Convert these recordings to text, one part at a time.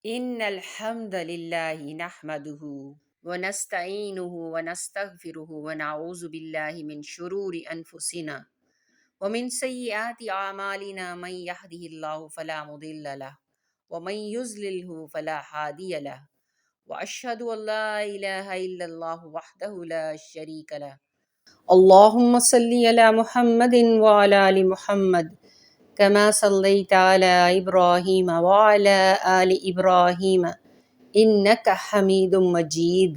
إن الحمد لله نحمده ونستعينه ونستغفره ونعوذ بالله من شرور أنفسنا ومن سيئات أعمالنا من يهده الله فلا مضل له ومن يضلله فلا هادي له وأشهد أن لا إله إلا الله وحده لا شريك له اللهم صل على محمد وعلى آل محمد كما صليت على إبراهيم وعلى آل إبراهيم إنك حميد مجيد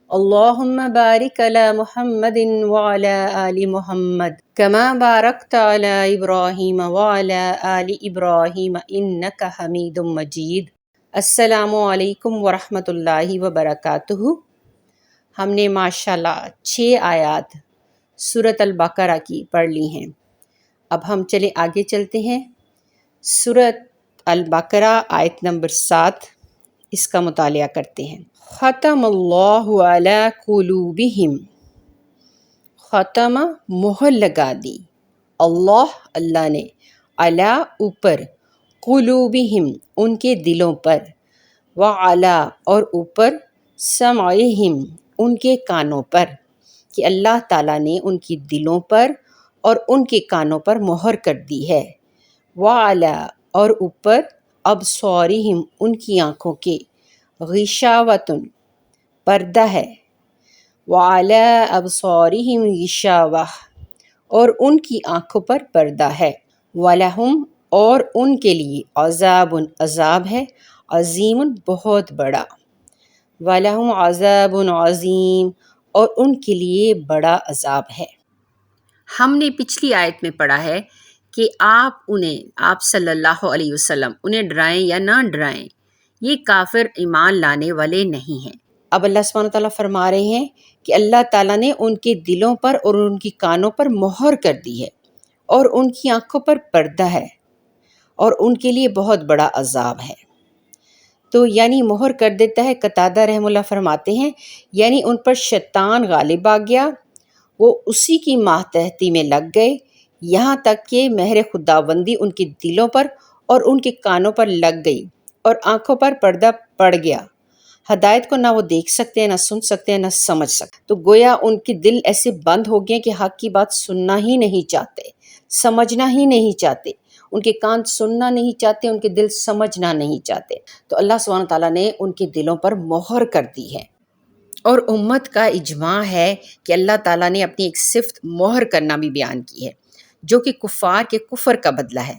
اللهم بارك على محمد وعلى آل محمد كما باركت على إبراهيم وعلى آل إبراهيم إنك حميد مجيد۔ السلام علیکم ورحمۃ اللہ وبرکاتہ۔ ہم نے ماشاءاللہ 6 آیات سورۃ البقرہ کی پڑھ لی ہیں۔ اب ہم چلے آگے چلتے ہیں۔ سورۃ البقرہ آیت نمبر 7، اس کا مطالعہ کرتے ہیں۔ ختم اللہ علی قلوبہم، ختم مہر لگا دی، اللہ نے، علی اوپر، قلوبہم ان کے دلوں پر، وعلی اور اوپر، سمعہم ان کے کانوں پر، کہ اللہ تعالیٰ نے ان کی دلوں پر اور ان کے کانوں پر مہر کر دی ہے۔ وعلی اور اوپر، ابصارہم ان کی آنکھوں کے، غشاوۃ پردہ ہے، وعلی ابصارہم غشاوہ اور ان کی آنکھوں پر پردہ ہے، ولہم اور ان کے لیے، عذاب عذاب ہے، عظیم بہت بڑا، ولہم عذاب عظیم اور ان کے لیے بڑا عذاب ہے۔ ہم نے پچھلی آیت میں پڑھا ہے کہ آپ صلی اللہ علیہ وسلم انہیں ڈرائیں یا نہ ڈرائیں، یہ کافر ایمان لانے والے نہیں ہیں۔ اب اللہ سبحانہ تعالیٰ فرما رہے ہیں کہ اللہ تعالیٰ نے ان کے دلوں پر اور ان کی کانوں پر مہر کر دی ہے اور ان کی آنکھوں پر پردہ ہے اور ان کے لیے بہت بڑا عذاب ہے۔ تو یعنی مہر کر دیتا ہے، قتادہ رحمہ اللہ فرماتے ہیں یعنی ان پر شیطان غالب آ گیا، وہ اسی کی ماتحتی میں لگ گئے، یہاں تک کہ مہر خداوندی ان کے دلوں پر اور ان کے کانوں پر لگ گئی اور آنکھوں پر پردہ پڑ گیا۔ ہدایت کو نہ وہ دیکھ سکتے ہیں، نہ سن سکتے ہیں، نہ سمجھ سکتے، تو گویا ان کے دل ایسے بند ہو گئے کہ حق کی بات سننا ہی نہیں چاہتے، سمجھنا ہی نہیں چاہتے، ان کے کان سننا نہیں چاہتے، ان کے دل سمجھنا نہیں چاہتے۔ تو اللہ سبحانہ تعالیٰ نے ان کے دلوں پر مہر کر دی ہے، اور امت کا اجماع ہے کہ اللہ تعالیٰ نے اپنی ایک صفت مہر کرنا بھی بیان کی ہے، جو کہ کفار کے کفر کا بدلہ ہے۔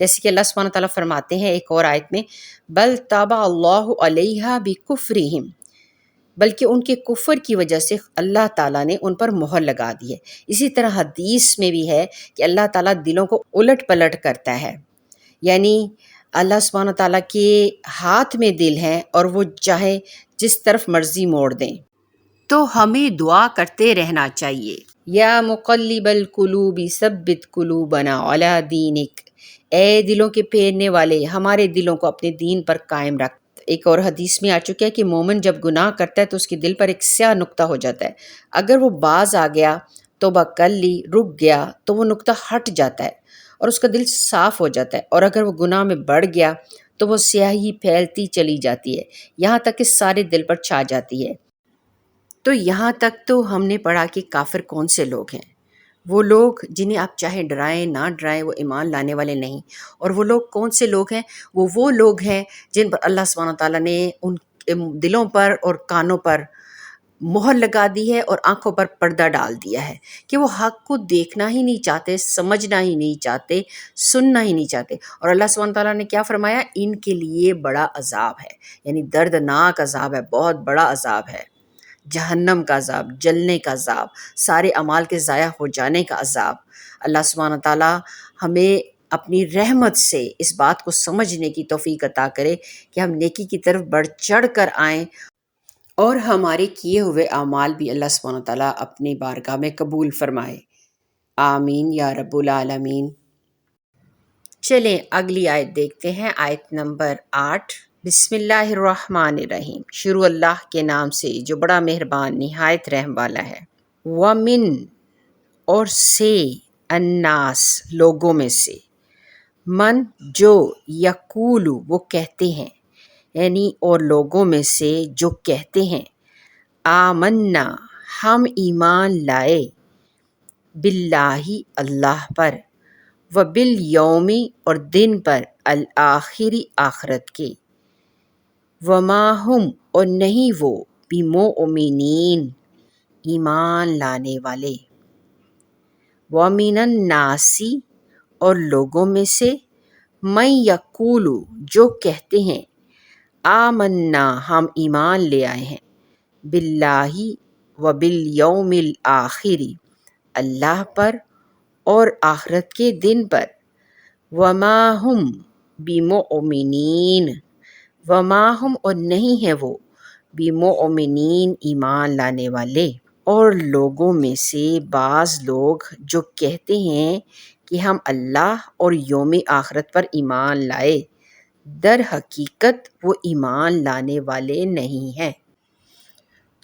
جیسے کہ اللہ سبحانہ تعالیٰ فرماتے ہیں ایک اور آیت میں، بل طبع اللہ علیہا بکفرہم، بلکہ ان کے کفر کی وجہ سے اللہ تعالیٰ نے ان پر مہر لگا دی ہے۔ اسی طرح حدیث میں بھی ہے کہ اللہ تعالیٰ دلوں کو الٹ پلٹ کرتا ہے، یعنی اللہ سبحانہ تعالیٰ کے ہاتھ میں دل ہیں اور وہ چاہے جس طرف مرضی موڑ دیں۔ تو ہمیں دعا کرتے رہنا چاہیے، یا مقلب القلوب ثبت قلوبنا علی دینک، اے دلوں کے پھیرنے والے ہمارے دلوں کو اپنے دین پر قائم رکھ۔ ایک اور حدیث میں آ چکا ہے کہ مومن جب گناہ کرتا ہے تو اس کے دل پر ایک سیاہ نقطہ ہو جاتا ہے، اگر وہ باز آ گیا، توبہ کر لی، رک گیا، تو وہ نقطہ ہٹ جاتا ہے اور اس کا دل صاف ہو جاتا ہے، اور اگر وہ گناہ میں بڑھ گیا تو وہ سیاہی پھیلتی چلی جاتی ہے، یہاں تک کہ سارے دل پر چھا جاتی ہے۔ تو یہاں تک تو ہم نے پڑھا کہ کافر کون سے لوگ ہیں، وہ لوگ جنہیں آپ چاہے ڈرائیں نہ ڈرائیں وہ ایمان لانے والے نہیں، اور وہ لوگ کون سے لوگ ہیں، وہ لوگ ہیں جن پر اللہ سبحانہ تعالیٰ نے ان دلوں پر اور کانوں پر مہر لگا دی ہے اور آنکھوں پر پردہ ڈال دیا ہے، کہ وہ حق کو دیکھنا ہی نہیں چاہتے، سمجھنا ہی نہیں چاہتے، سننا ہی نہیں چاہتے۔ اور اللہ سبحانہ تعالیٰ نے کیا فرمایا، ان کے لیے بڑا عذاب ہے، یعنی دردناک عذاب ہے، بہت بڑا عذاب ہے، جہنم کا عذاب، جلنے کا عذاب، سارے اعمال کے ضائع ہو جانے کا عذاب۔ اللہ سبحانہ تعالیٰ ہمیں اپنی رحمت سے اس بات کو سمجھنے کی توفیق عطا کرے کہ ہم نیکی کی طرف بڑھ چڑھ کر آئیں، اور ہمارے کیے ہوئے اعمال بھی اللہ سبحانہ تعالیٰ اپنی بارگاہ میں قبول فرمائے، آمین یا رب العالمین۔ چلیں اگلی آیت دیکھتے ہیں، آیت نمبر 8۔ بسم اللہ الرحمن الرحیم، شروع اللہ کے نام سے جو بڑا مہربان نہایت رحم والا ہے۔ وَمِن اور سے، الناس لوگوں میں سے، من جو، یقول وہ کہتے ہیں، یعنی اور لوگوں میں سے جو کہتے ہیں آمنا ہم ایمان لائے، باللہ اللہ پر، و بالیومی اور دن پر، الآخری آخرت کے، وما ہم اور نہیں وہ، بمؤمنین ایمان لانے والے، ومن الناس اور لوگوں میں سے، من یقول جو کہتے ہیں آمنا ہم ایمان لے آئے ہیں، باللہ و بالیوم الآخر اللہ پر اور آخرت کے دن پر، وما ہم بمؤمنین وما ہم اور نہیں ہے وہ، بمؤمنین ایمان لانے والے۔ اور لوگوں میں سے بعض لوگ جو کہتے ہیں کہ ہم اللہ اور یوم آخرت پر ایمان لائے، در حقیقت وہ ایمان لانے والے نہیں ہیں۔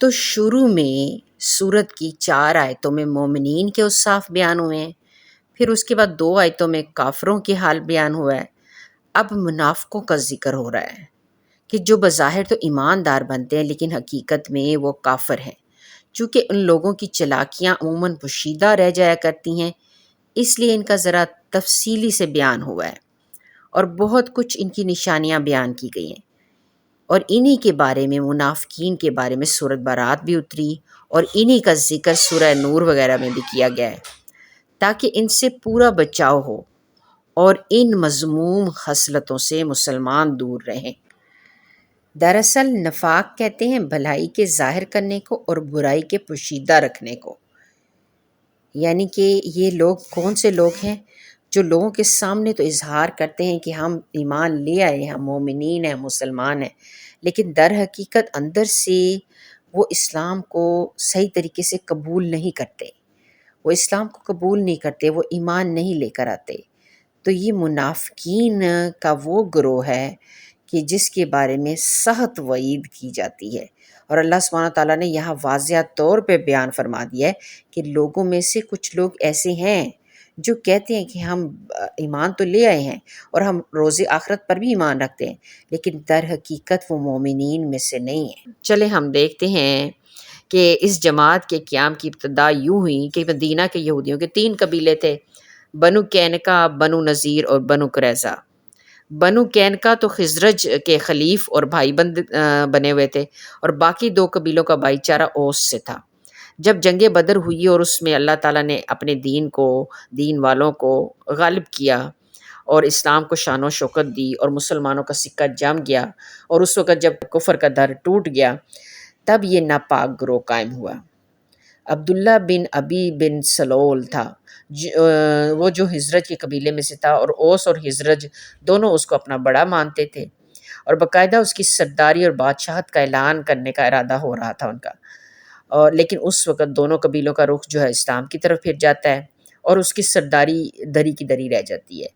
تو شروع میں سورت کی 4 آیتوں میں مومنین کے اوصاف بیان ہوئے ہیں، پھر اس کے بعد 2 آیتوں میں کافروں کے حال بیان ہوا ہے۔ اب منافقوں کا ذکر ہو رہا ہے کہ جو بظاہر تو ایماندار بنتے ہیں لیکن حقیقت میں وہ کافر ہیں، چونکہ ان لوگوں کی چلاکیاں عموماً پوشیدہ رہ جایا کرتی ہیں، اس لیے ان کا ذرا تفصیلی سے بیان ہوا ہے اور بہت کچھ ان کی نشانیاں بیان کی گئی ہیں، اور انہی کے بارے میں منافقین کے بارے میں سورۃ برات بھی اتری اور انہی کا ذکر سورہ نور وغیرہ میں بھی کیا گیا ہے تاکہ ان سے پورا بچاؤ ہو اور ان مذموم خصلتوں سے مسلمان دور رہیں۔ دراصل نفاق کہتے ہیں بھلائی کے ظاہر کرنے کو اور برائی کے پوشیدہ رکھنے کو، یعنی کہ یہ لوگ کون سے لوگ ہیں جو لوگوں کے سامنے تو اظہار کرتے ہیں کہ ہم ایمان لے آئے ہیں، ہم مومنین ہیں، مسلمان ہیں، لیکن در حقیقت اندر سے وہ اسلام کو صحیح طریقے سے قبول نہیں کرتے، وہ اسلام کو قبول نہیں کرتے، وہ ایمان نہیں لے کر آتے۔ تو یہ منافقین کا وہ گروہ ہے کہ جس کے بارے میں سخت وعید کی جاتی ہے، اور اللہ سبحانہ تعالیٰ نے یہاں واضح طور پہ بیان فرما دیا ہے کہ لوگوں میں سے کچھ لوگ ایسے ہیں جو کہتے ہیں کہ ہم ایمان تو لے آئے ہیں اور ہم روز آخرت پر بھی ایمان رکھتے ہیں، لیکن در حقیقت وہ مومنین میں سے نہیں ہیں۔ چلے ہم دیکھتے ہیں کہ اس جماعت کے قیام کی ابتدا یوں ہوئی کہ مدینہ کے یہودیوں کے 3 قبیلے تھے، بنو قینقاع، بنو نذیر اور بنو قریظہ۔ بنو قینقاع تو خزرج کے خلیف اور بھائی بند بنے ہوئے تھے، اور باقی 2 قبیلوں کا بھائی چارہ اوس سے تھا۔ جب جنگ بدر ہوئی اور اس میں اللہ تعالیٰ نے اپنے دین والوں کو غالب کیا اور اسلام کو شان و شوکت دی اور مسلمانوں کا سکہ جم گیا، اور اس وقت جب کفر کا در ٹوٹ گیا، تب یہ ناپاک گروہ قائم ہوا۔ عبداللہ بن ابی بن سلول تھا، وہ جو حزرج کے قبیلے میں سے تھا، اور اوس اور حزرج دونوں اس کو اپنا بڑا مانتے تھے، اور باقاعدہ اس کی سرداری اور بادشاہت کا اعلان کرنے کا ارادہ ہو رہا تھا ان کا، اور لیکن اس وقت دونوں قبیلوں کا رخ جو ہے اسلام کی طرف پھر جاتا ہے اور اس کی سرداری دری کی دری رہ جاتی ہے۔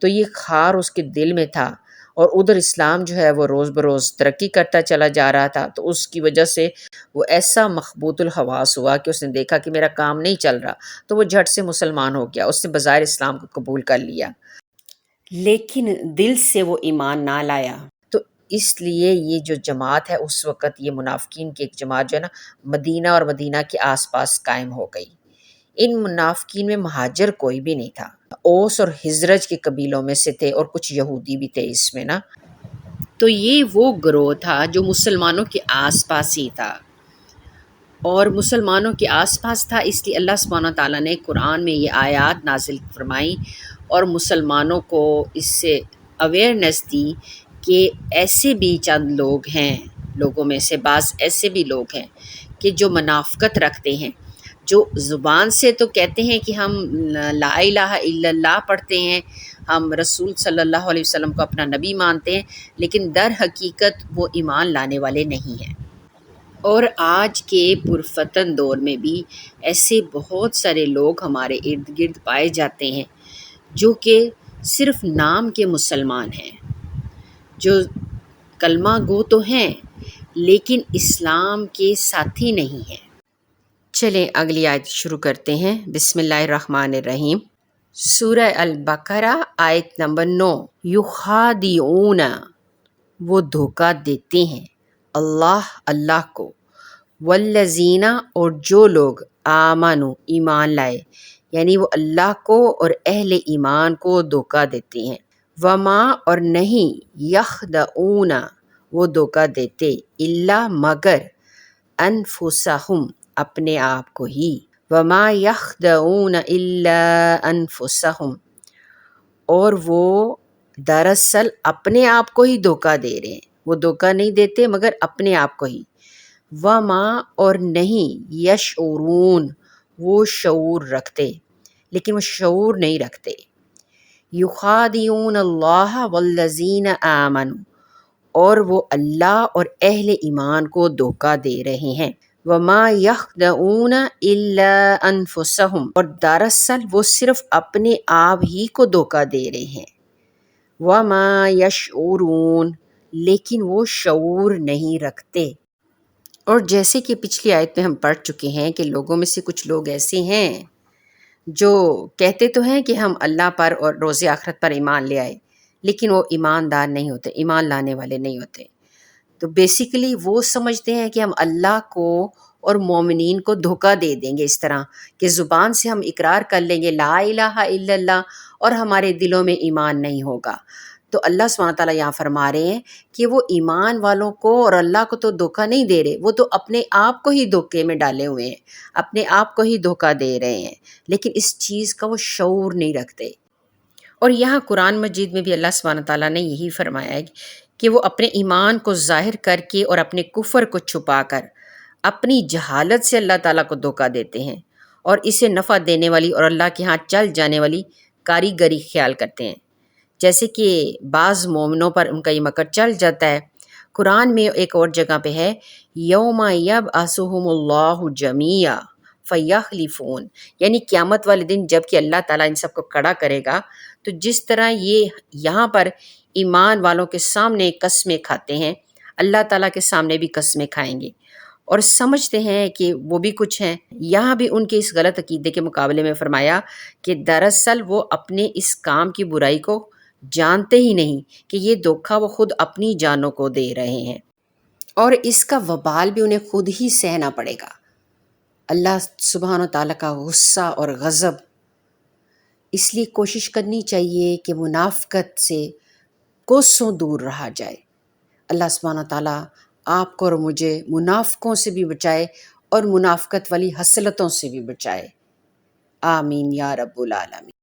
تو یہ خار اس کے دل میں تھا، اور ادھر اسلام جو ہے وہ روز بروز ترقی کرتا چلا جا رہا تھا، تو اس کی وجہ سے وہ ایسا مخبوط الحواس ہوا کہ اس نے دیکھا کہ میرا کام نہیں چل رہا، تو وہ جھٹ سے مسلمان ہو گیا، اس نے بظاہر اسلام کو قبول کر لیا لیکن دل سے وہ ایمان نہ لایا۔ تو اس لیے یہ جو جماعت ہے اس وقت یہ منافقین کی ایک جماعت جو ہے نا مدینہ اور مدینہ کے آس پاس قائم ہو گئی۔ ان منافقین میں مہاجر کوئی بھی نہیں تھا، اوس اور حزرج کے قبیلوں میں سے تھے، اور کچھ یہودی بھی تھے اس میں نا۔ تو یہ وہ گروہ تھا جو مسلمانوں کے آس پاس ہی تھا، اور مسلمانوں کے آس پاس تھا، اس لیے اللہ سبحانہ تعالیٰ نے قرآن میں یہ آیات نازل فرمائی اور مسلمانوں کو اس سے اویئرنیس دی کہ ایسے بھی چند لوگ ہیں، لوگوں میں سے بعض ایسے بھی لوگ ہیں کہ جو منافقت رکھتے ہیں، جو زبان سے تو کہتے ہیں کہ ہم لا الہ الا اللہ پڑھتے ہیں، ہم رسول صلی اللہ علیہ وسلم کو اپنا نبی مانتے ہیں، لیکن در حقیقت وہ ایمان لانے والے نہیں ہیں۔ اور آج کے پرفتن دور میں بھی ایسے بہت سارے لوگ ہمارے ارد گرد پائے جاتے ہیں جو کہ صرف نام کے مسلمان ہیں، جو کلمہ گو تو ہیں لیکن اسلام کے ساتھی نہیں ہیں۔ چلیں اگلی آیت شروع کرتے ہیں۔ بسم اللہ الرحمن الرحیم۔ سورہ البقرہ آیت نمبر 9۔ یخادعون وہ دھوکہ دیتے ہیں اللہ کو، والذین اور جو لوگ آمنو ایمان لائے، یعنی وہ اللہ کو اور اہل ایمان کو دھوکہ دیتے ہیں، وما اور نہیں یخدعون وہ دھوکہ دیتے الا مگر انفسہم اپنے آپ کو ہی، وما یخدعون الا انفسہم اور وہ دراصل اپنے آپ کو ہی دھوکہ دے رہے ہیں، وہ دھوکہ نہیں دیتے مگر اپنے آپ کو ہی، وما اور نہیں یشعرون وہ شعور رکھتے لیکن وہ شعور نہیں رکھتے، یخادعون اللہ والذین آمنوا اور وہ اللہ اور اہل ایمان کو دھوکہ دے رہے ہیں، وما یخدعون الا انفسہم اور دراصل وہ صرف اپنے آپ ہی کو دھوکہ دے رہے ہیں، وما یشعرون لیکن وہ شعور نہیں رکھتے۔ اور جیسے کہ پچھلی آیت میں ہم پڑھ چکے ہیں کہ لوگوں میں سے کچھ لوگ ایسے ہیں جو کہتے تو ہیں کہ ہم اللہ پر اور روز آخرت پر ایمان لے آئے، لیکن وہ ایماندار نہیں ہوتے، ایمان لانے والے نہیں ہوتے۔ تو بیسیکلی وہ سمجھتے ہیں کہ ہم اللہ کو اور مومنین کو دھوکہ دے دیں گے، اس طرح کہ زبان سے ہم اقرار کر لیں گے لا الہ الا اللہ اور ہمارے دلوں میں ایمان نہیں ہوگا۔ تو اللہ سبحانہ تعالیٰ یہاں فرما رہے ہیں کہ وہ ایمان والوں کو اور اللہ کو تو دھوکہ نہیں دے رہے، وہ تو اپنے آپ کو ہی دھوکے میں ڈالے ہوئے ہیں، اپنے آپ کو ہی دھوکہ دے رہے ہیں، لیکن اس چیز کا وہ شعور نہیں رکھتے۔ اور یہاں قرآن مجید میں بھی اللہ سبحانہ تعالیٰ نے یہی فرمایا ہے کہ وہ اپنے ایمان کو ظاہر کر کے اور اپنے کفر کو چھپا کر اپنی جہالت سے اللہ تعالیٰ کو دھوکہ دیتے ہیں اور اسے نفع دینے والی اور اللہ کے ہاں چل جانے والی کاریگری خیال کرتے ہیں، جیسے کہ بعض مومنوں پر ان کا یہ مکر چل جاتا ہے۔ قرآن میں ایک اور جگہ پہ ہے یوم یبعثہم اللہ جمیعا فیحلفون، یعنی قیامت والے دن جب کہ اللہ تعالیٰ ان سب کو کھڑا کرے گا تو جس طرح یہ یہاں پر ایمان والوں کے سامنے قسمیں کھاتے ہیں، اللہ تعالیٰ کے سامنے بھی قسمیں کھائیں گے اور سمجھتے ہیں کہ وہ بھی کچھ ہیں۔ یہاں بھی ان کے اس غلط عقیدے کے مقابلے میں فرمایا کہ دراصل وہ اپنے اس کام کی برائی کو جانتے ہی نہیں کہ یہ دھوکہ وہ خود اپنی جانوں کو دے رہے ہیں، اور اس کا وبال بھی انہیں خود ہی سہنا پڑے گا۔ اللہ سبحانہ و تعالیٰ کا غصہ اور غضب، اس لیے کوشش کرنی چاہیے کہ منافقت سے کوسوں دور رہا جائے۔ اللہ سبحانہ تعالیٰ آپ کو اور مجھے منافقوں سے بھی بچائے اور منافقت والی حسلتوں سے بھی بچائے، آمین یا رب العالمین۔